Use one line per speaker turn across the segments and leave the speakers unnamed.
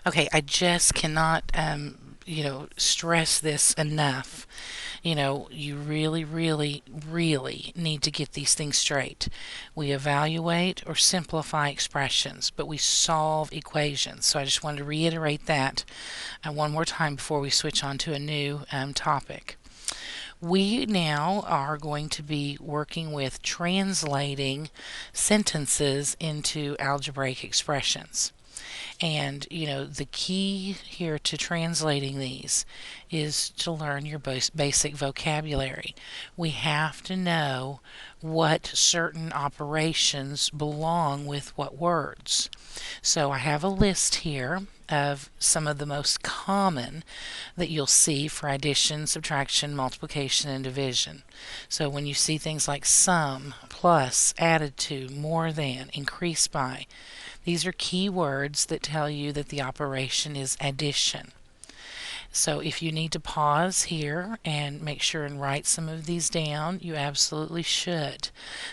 Okay, I just cannot, stress this enough. You really, really, really need to get these things straight. We evaluate or simplify expressions, but we solve equations. So I just wanted to reiterate that one more time before we switch on to a new topic. We now are going to be working with translating sentences into algebraic expressions. And, the key here to translating these is to learn your basic vocabulary. We have to know what certain operations belong with what words. So I have a list here of some of the most common that you'll see for addition, subtraction, multiplication, and division. So when you see things like sum, plus, added to, more than, increased by, these are key words that tell you that the operation is addition. So if you need to pause here and make sure and write some of these down, you absolutely should.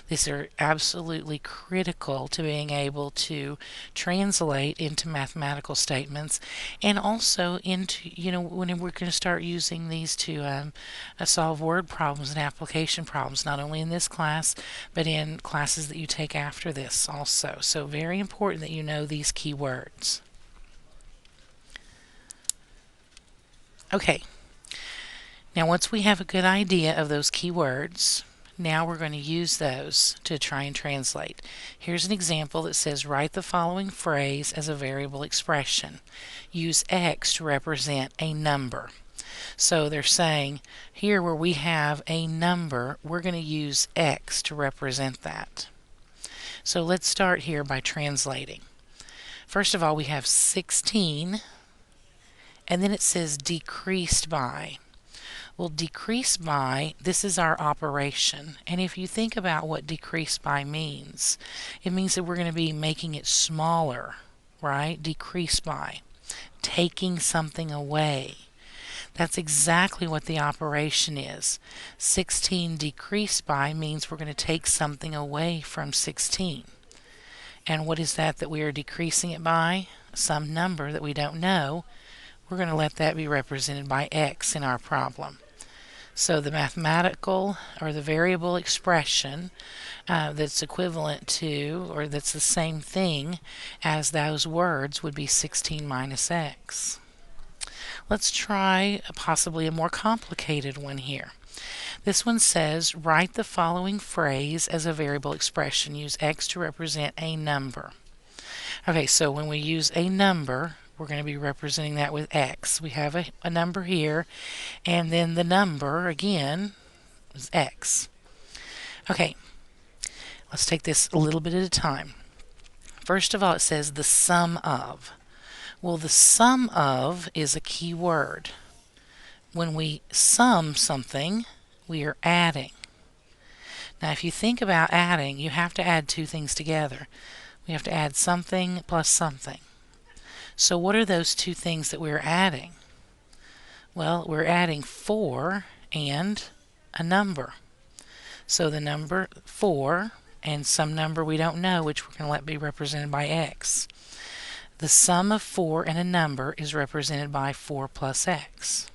These are absolutely critical to being able to translate into mathematical statements and also into, when we're going to start using these to solve word problems and application problems, not only in this class, but in classes that you take after this also. So very important that you know these key words. Okay, now once we have a good idea of those keywords, now we're going to use those to try and translate. Here's an example that says write the following phrase as a variable expression. Use X to represent a number. So they're saying here where we have a number, we're going to use X to represent that. So let's start here by translating. First of all, we have 16, and then it says decreased by. Well, decrease by, this is our operation. And if you think about what decrease by means, it means that we're going to be making it smaller, right? Decrease by, taking something away. That's exactly what the operation is. 16 decreased by means we're going to take something away from 16. And what is that we are decreasing it by? Some number that we don't know. We're going to let that be represented by X in our problem. So the mathematical or the variable expression that's equivalent to, or that's the same thing as those words, would be 16 minus X. Let's try possibly a more complicated one here. This one says write the following phrase as a variable expression. Use X to represent a number. Okay, so when we use a number, we're going to be representing that with X. We have a number here, and then the number, again, is X. Okay, let's take this a little bit at a time. First of all, it says the sum of. Well, the sum of is a key word. When we sum something, we are adding. Now, if you think about adding, you have to add two things together. We have to add something plus something. So what are those two things that we're adding? Well, we're adding 4 and a number. So the number 4 and some number we don't know, which we're going to let be represented by X. The sum of 4 and a number is represented by 4 plus X.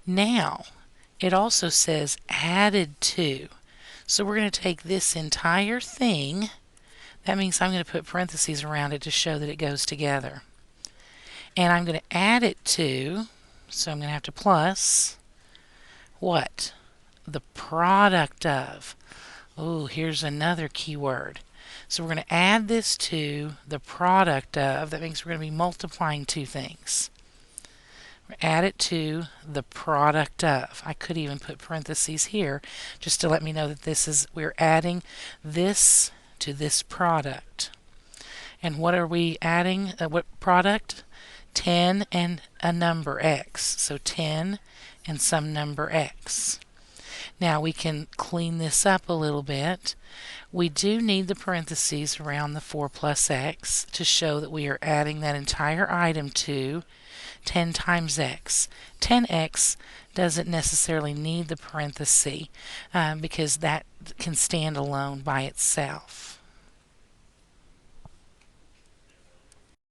Now, it also says added to. So we're going to take this entire thing. That means I'm going to put parentheses around it to show that it goes together. And I'm going to add it to, so I'm going to have to plus, what? The product of. Oh, here's another key word. So we're going to add this to the product of. That means we're going to be multiplying two things. Add it to the product of. I could even put parentheses here just to let me know that we're adding this to this product. And what are we adding? What product? 10 and a number X. So 10 and some number X. Now we can clean this up a little bit. We do need the parentheses around the 4 plus X to show that we are adding that entire item to 10 times X. 10X doesn't necessarily need the parenthesis because that can stand alone by itself.